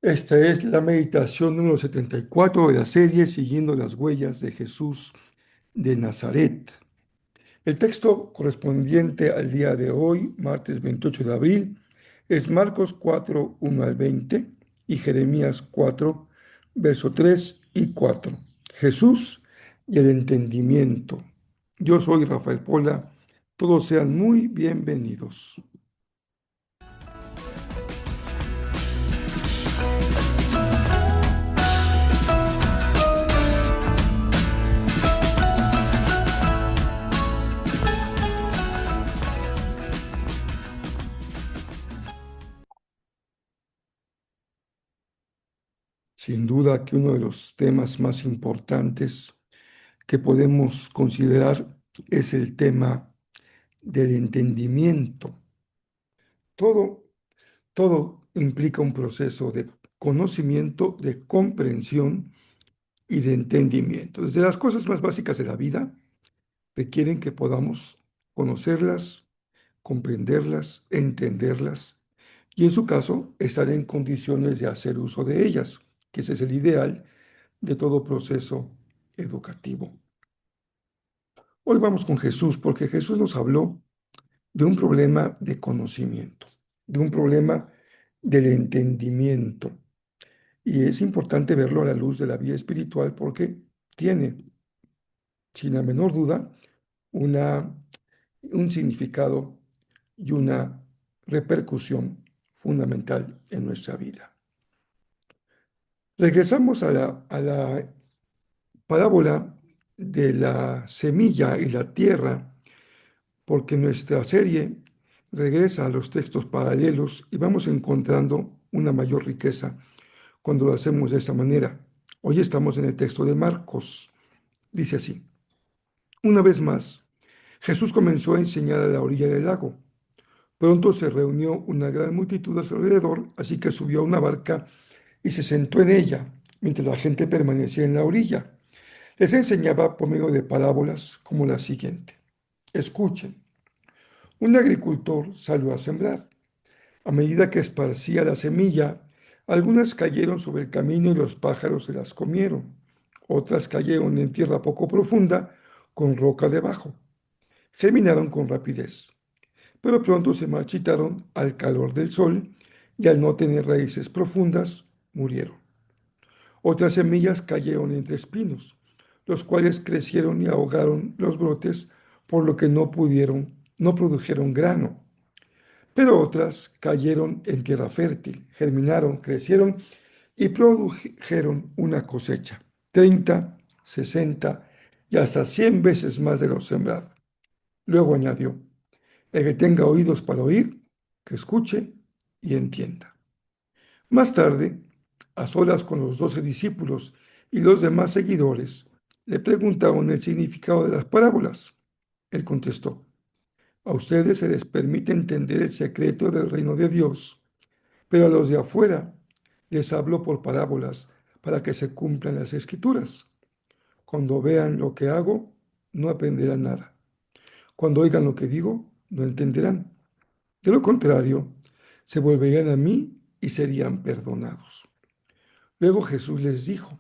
Esta es la meditación número 74 de la serie Siguiendo las huellas de Jesús de Nazaret. El texto correspondiente al día de hoy, martes 28 de abril, es Marcos 4, 1 al 20 y Jeremías 4, verso 3 y 4. Jesús y el entendimiento. Yo soy Rafael Pola. Todos sean muy bienvenidos. Sin duda que uno de los temas más importantes que podemos considerar es el tema del entendimiento. Todo, todo implica un proceso de conocimiento, de comprensión y de entendimiento. Desde las cosas más básicas de la vida requieren que podamos conocerlas, comprenderlas, entenderlas y en su caso estar en condiciones de hacer uso de ellas, que ese es el ideal de todo proceso educativo. Hoy vamos con Jesús porque Jesús nos habló de un problema de conocimiento, de un problema del entendimiento. Y es importante verlo a la luz de la vida espiritual porque tiene, sin la menor duda, una, un significado y una repercusión fundamental en nuestra vida. Regresamos a la parábola de la semilla y la tierra porque nuestra serie regresa a los textos paralelos y vamos encontrando una mayor riqueza cuando lo hacemos de esta manera. Hoy estamos en el texto de Marcos. Dice así: Una vez más, Jesús comenzó a enseñar a la orilla del lago. Pronto se reunió una gran multitud a su alrededor, así que subió a una barca y se sentó en ella, mientras la gente permanecía en la orilla. Les enseñaba por medio de parábolas como la siguiente. Escuchen. Un agricultor salió a sembrar. A medida que esparcía la semilla, algunas cayeron sobre el camino y los pájaros se las comieron. Otras cayeron en tierra poco profunda, con roca debajo. Germinaron con rapidez, pero pronto se marchitaron al calor del sol y al no tener raíces profundas, murieron. Otras semillas cayeron entre espinos, los cuales crecieron y ahogaron los brotes, por lo que no produjeron grano. Pero otras cayeron en tierra fértil, germinaron, crecieron y produjeron una cosecha, 30, 60 y hasta 100 veces más de lo sembrado. Luego añadió, el que tenga oídos para oír, que escuche y entienda. Más tarde, a solas con los 12 discípulos y los demás seguidores, le preguntaron el significado de las parábolas. Él contestó, a ustedes se les permite entender el secreto del reino de Dios, pero a los de afuera les hablo por parábolas para que se cumplan las escrituras. Cuando vean lo que hago, no aprenderán nada. Cuando oigan lo que digo, no entenderán. De lo contrario, se volverían a mí y serían perdonados. Luego Jesús les dijo,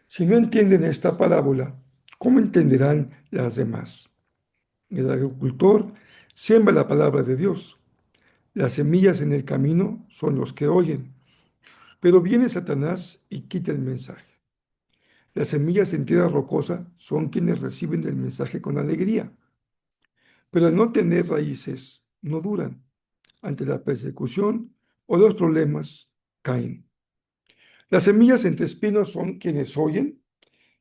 si no entienden esta parábola, ¿cómo entenderán las demás? El agricultor siembra la palabra de Dios. Las semillas en el camino son los que oyen, pero viene Satanás y quita el mensaje. Las semillas en tierra rocosa son quienes reciben el mensaje con alegría, pero al no tener raíces, no duran. Ante la persecución o los problemas, caen. Las semillas entre espinos son quienes oyen,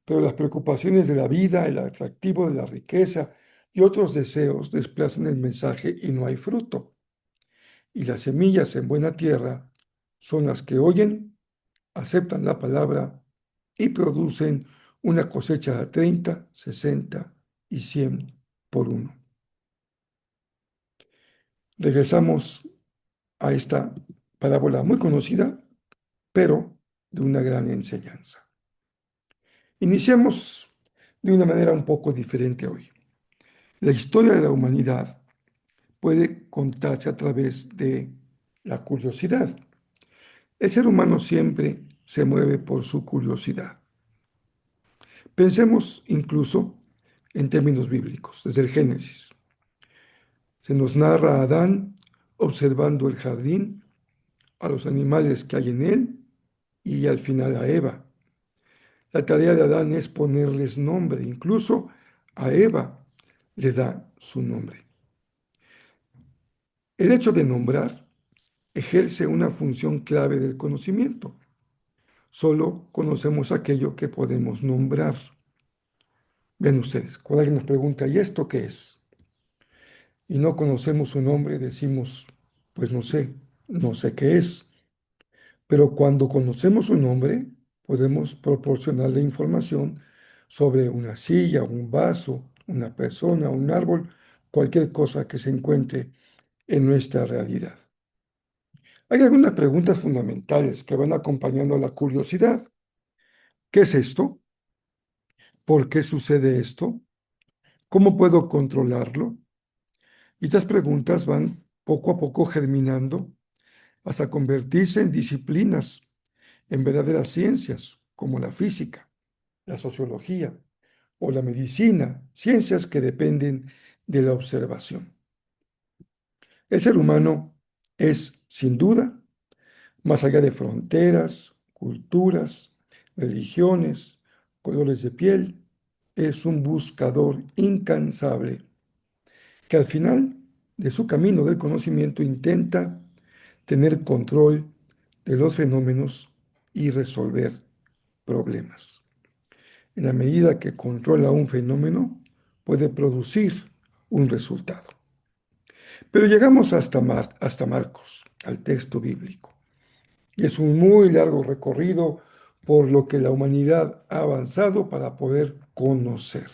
pero las preocupaciones de la vida, el atractivo de la riqueza y otros deseos desplazan el mensaje y no hay fruto. Y las semillas en buena tierra son las que oyen, aceptan la palabra y producen una cosecha de 30, 60 y 100 por uno. Regresamos a esta parábola muy conocida, pero de una gran enseñanza. Iniciamos de una manera un poco diferente hoy. La historia de la humanidad puede contarse a través de la curiosidad. El ser humano siempre se mueve por su curiosidad. Pensemos incluso en términos bíblicos, desde el Génesis. Se nos narra a Adán observando el jardín, a los animales que hay en él y al final a Eva. La tarea de Adán es ponerles nombre, incluso a Eva le da su nombre. El hecho de nombrar ejerce una función clave del conocimiento. Solo conocemos aquello que podemos nombrar. Vean ustedes, cuando alguien nos pregunta, ¿y esto qué es? Y no conocemos su nombre, decimos, pues no sé qué es. Pero cuando conocemos su nombre, podemos proporcionarle información sobre una silla, un vaso, una persona, un árbol, cualquier cosa que se encuentre en nuestra realidad. Hay algunas preguntas fundamentales que van acompañando la curiosidad. ¿Qué es esto? ¿Por qué sucede esto? ¿Cómo puedo controlarlo? Y estas preguntas van poco a poco germinando hasta convertirse en disciplinas, en verdaderas ciencias, como la física, la sociología o la medicina, ciencias que dependen de la observación. El ser humano es, sin duda, más allá de fronteras, culturas, religiones, colores de piel, es un buscador incansable que al final de su camino del conocimiento intenta tener control de los fenómenos y resolver problemas. En la medida que controla un fenómeno, puede producir un resultado. Pero llegamos hasta Marcos, al texto bíblico. Y es un muy largo recorrido por lo que la humanidad ha avanzado para poder conocer.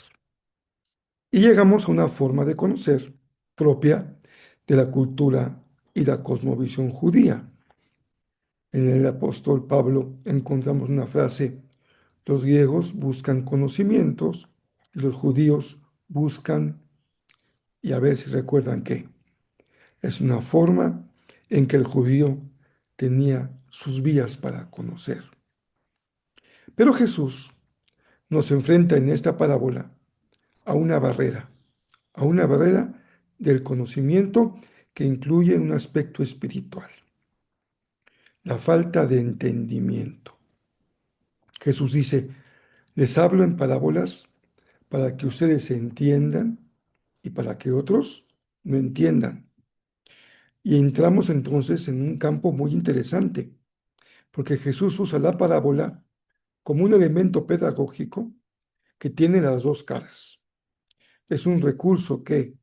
Y llegamos a una forma de conocer propia de la cultura y la cosmovisión judía. En el apóstol Pablo encontramos una frase: los griegos buscan conocimientos y los judíos buscan, y a ver si recuerdan qué. Es una forma en que el judío tenía sus vías para conocer. Pero Jesús nos enfrenta en esta parábola a a una barrera del conocimiento que incluye un aspecto espiritual, la falta de entendimiento. Jesús dice, les hablo en parábolas para que ustedes entiendan y para que otros no entiendan. Y entramos entonces en un campo muy interesante, porque Jesús usa la parábola como un elemento pedagógico que tiene las dos caras. Es un recurso que,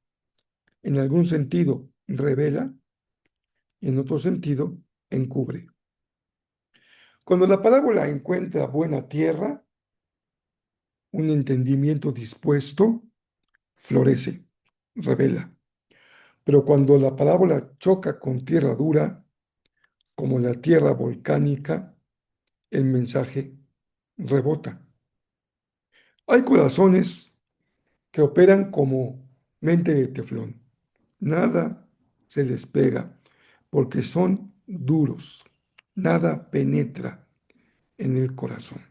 en algún sentido, revela y en otro sentido, encubre. Cuando la parábola encuentra buena tierra, un entendimiento dispuesto, florece, revela. Pero cuando la parábola choca con tierra dura, como la tierra volcánica, el mensaje rebota. Hay corazones que operan como mente de teflón. Nada se les pega porque son duros. Nada penetra en el corazón.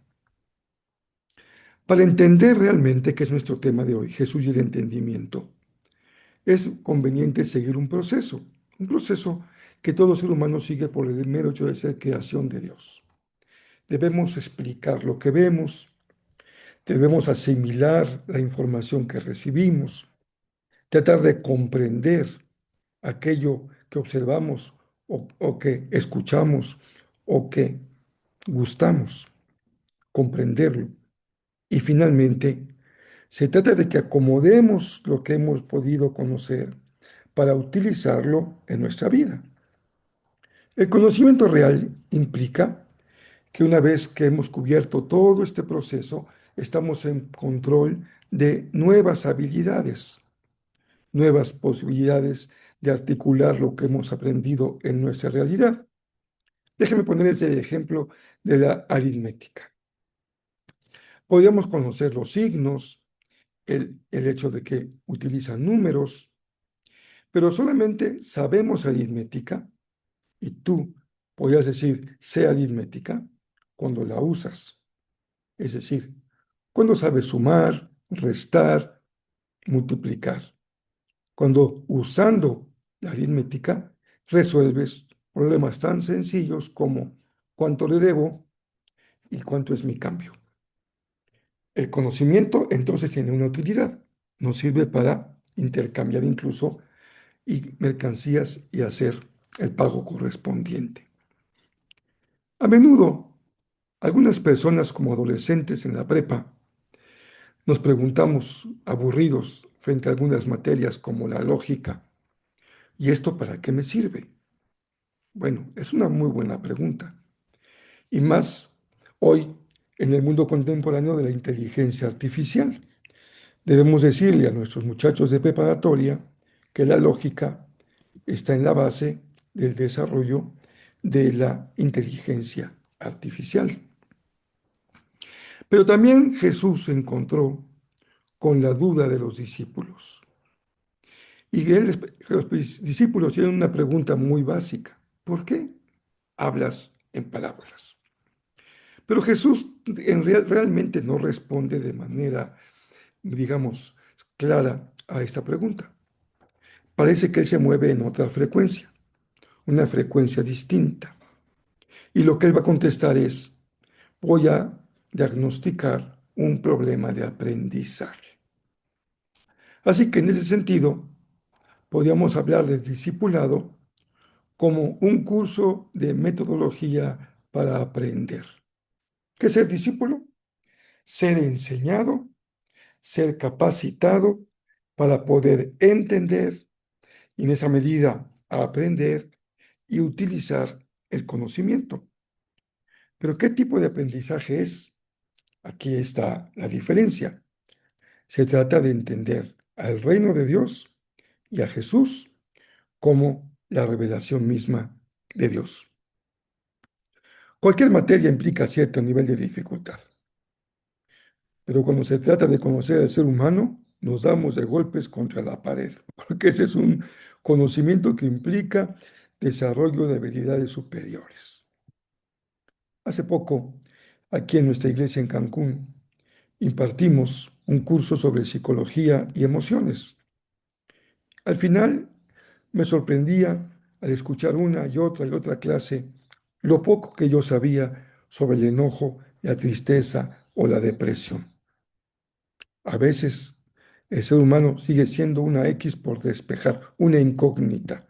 Para entender realmente qué es nuestro tema de hoy, Jesús y el entendimiento, es conveniente seguir un proceso que todo ser humano sigue por el mero hecho de ser creación de Dios. Debemos explicar lo que vemos, debemos asimilar la información que recibimos, tratar de comprender aquello que observamos o que escuchamos o que gustamos, comprenderlo. Y finalmente, se trata de que acomodemos lo que hemos podido conocer para utilizarlo en nuestra vida. El conocimiento real implica que una vez que hemos cubierto todo este proceso, estamos en control de nuevas habilidades, nuevas posibilidades de articular lo que hemos aprendido en nuestra realidad. Déjeme ponerles el ejemplo de la aritmética. Podríamos conocer los signos, el hecho de que utilizan números, pero solamente sabemos aritmética y tú Podrías decir, sé aritmética cuando la usas. Es decir, cuando sabes sumar, restar, multiplicar. Cuando usando la aritmética resuelves problemas tan sencillos como cuánto le debo y cuánto es mi cambio. El conocimiento entonces tiene una utilidad. Nos sirve para intercambiar incluso y mercancías y hacer el pago correspondiente. A menudo, algunas personas como adolescentes en la prepa nos preguntamos, aburridos frente a algunas materias como la lógica, ¿y esto para qué me sirve? Bueno, es una muy buena pregunta. Y más hoy en el mundo contemporáneo de la inteligencia artificial. Debemos decirle a nuestros muchachos de preparatoria que la lógica está en la base del desarrollo de la inteligencia artificial. Pero también Jesús se encontró con la duda de los discípulos. Los discípulos tienen una pregunta muy básica. ¿Por qué hablas en parábolas? Pero Jesús realmente no responde de manera, digamos, clara a esta pregunta. Parece que él se mueve en otra frecuencia, una frecuencia distinta. Y lo que él va a contestar es, voy a diagnosticar un problema de aprendizaje. Así que en ese sentido, podríamos hablar del discipulado como un curso de metodología para aprender. ¿Qué es ser discípulo? Ser enseñado, ser capacitado para poder entender y en esa medida aprender y utilizar el conocimiento. Pero ¿qué tipo de aprendizaje es? Aquí está la diferencia. Se trata de entender al reino de Dios y a Jesús como la revelación misma de Dios. Cualquier materia implica cierto nivel de dificultad, pero cuando se trata de conocer al ser humano, nos damos de golpes contra la pared, porque ese es un conocimiento que implica desarrollo de habilidades superiores. Hace poco, aquí en nuestra iglesia en Cancún, impartimos un curso sobre psicología y emociones. Al final, me sorprendía al escuchar una y otra clase lo poco que yo sabía sobre el enojo, la tristeza o la depresión. A veces, el ser humano sigue siendo una X por despejar, una incógnita.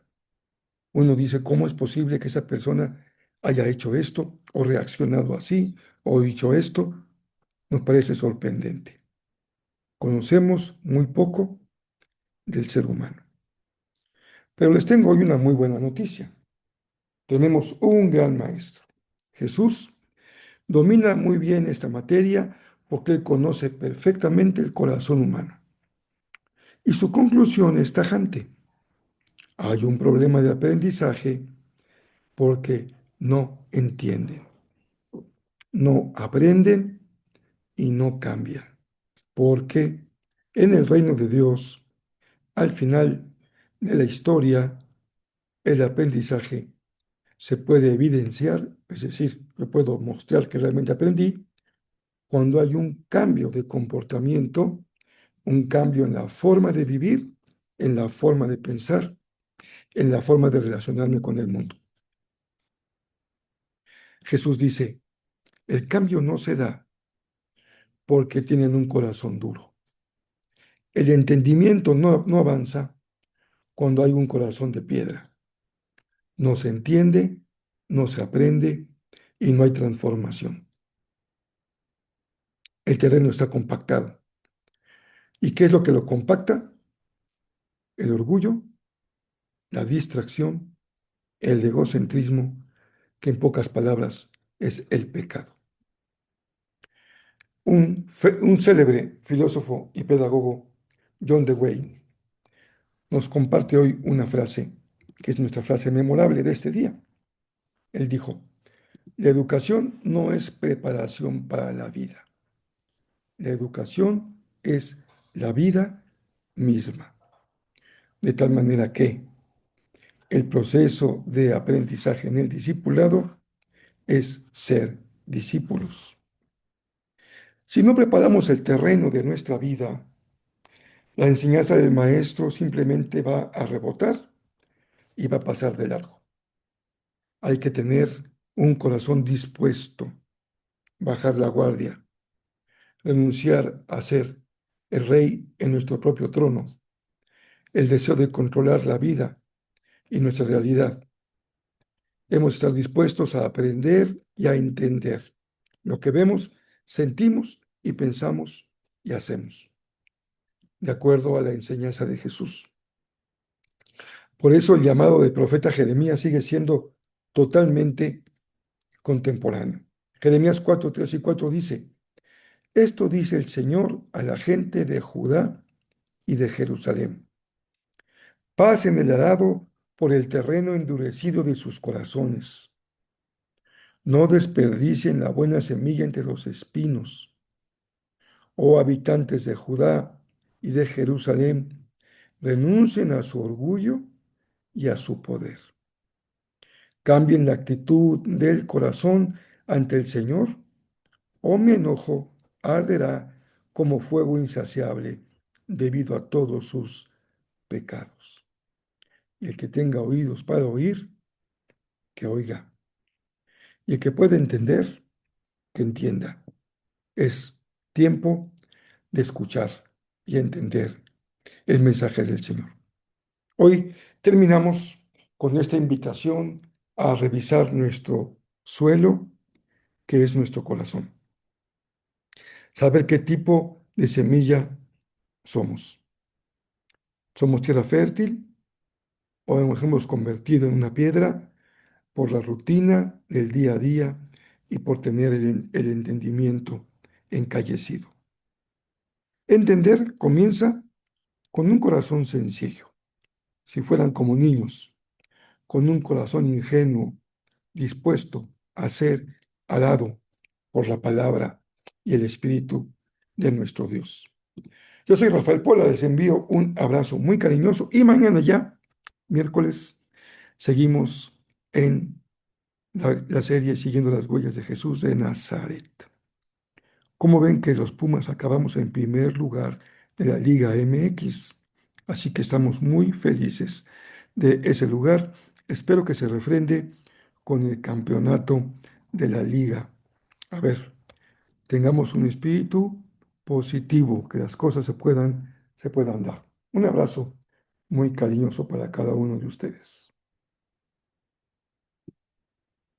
Uno dice, ¿cómo es posible que esa persona haya hecho esto o reaccionado así o dicho esto? Nos parece sorprendente. Conocemos muy poco del ser humano. Pero les tengo hoy una muy buena noticia. Tenemos un gran maestro. Jesús domina muy bien esta materia porque él conoce perfectamente el corazón humano. Y su conclusión es tajante. Hay un problema de aprendizaje porque no entienden, no aprenden y no cambian. Porque en el reino de Dios, al final de la historia, el aprendizaje se puede evidenciar, es decir, yo puedo mostrar que realmente aprendí cuando hay un cambio de comportamiento, un cambio en la forma de vivir, en la forma de pensar, en la forma de relacionarme con el mundo. Jesús dice, el cambio no se da porque tienen un corazón duro. El entendimiento no avanza cuando hay un corazón de piedra. No se entiende, no se aprende y no hay transformación. El terreno está compactado. ¿Y qué es lo que lo compacta? El orgullo, la distracción, el egocentrismo, que en pocas palabras es el pecado. Un célebre filósofo y pedagogo, John Dewey, nos comparte hoy una frase que es nuestra frase memorable de este día. Él dijo, la educación no es preparación para la vida. La educación es la vida misma. De tal manera que El proceso de aprendizaje en el discipulado es ser discípulos. Si no preparamos el terreno de nuestra vida, la enseñanza del maestro simplemente va a rebotar y va a pasar de largo. Hay que tener un corazón dispuesto, bajar la guardia, renunciar a ser el rey en nuestro propio trono, el deseo de controlar la vida y nuestra realidad. Hemos de estar dispuestos a aprender y a entender lo que vemos, sentimos y pensamos y hacemos, de acuerdo a la enseñanza de Jesús. Por eso el llamado del profeta Jeremías sigue siendo totalmente contemporáneo. Jeremías 4, 3 y 4 dice, esto dice el Señor a la gente de Judá y de Jerusalén. Pasen el arado por el terreno endurecido de sus corazones. No desperdicien la buena semilla entre los espinos. Oh habitantes de Judá y de Jerusalén, renuncien a su orgullo y a su poder. Cambien la actitud del corazón ante el Señor, o mi enojo arderá como fuego insaciable debido a todos sus pecados. Y el que tenga oídos para oír, que oiga. Y el que pueda entender, que entienda. Es tiempo de escuchar y entender el mensaje del Señor. Hoy terminamos con esta invitación a revisar nuestro suelo, que es nuestro corazón. Saber qué tipo de semilla somos. ¿Somos tierra fértil o nos hemos convertido en una piedra por la rutina del día a día y por tener el entendimiento encallecido? Entender comienza con un corazón sencillo. Si fueran como niños, con un corazón ingenuo, dispuesto a ser alado por la palabra y el Espíritu de nuestro Dios. Yo soy Rafael Pola, les envío un abrazo muy cariñoso y mañana ya, miércoles, seguimos en la serie Siguiendo las huellas de Jesús de Nazaret. Como ven que los Pumas acabamos en primer lugar de la Liga MX, así que estamos muy felices de ese lugar. Espero que se refrende con el campeonato de la liga. A ver, tengamos un espíritu positivo, que las cosas se puedan dar. Un abrazo muy cariñoso para cada uno de ustedes.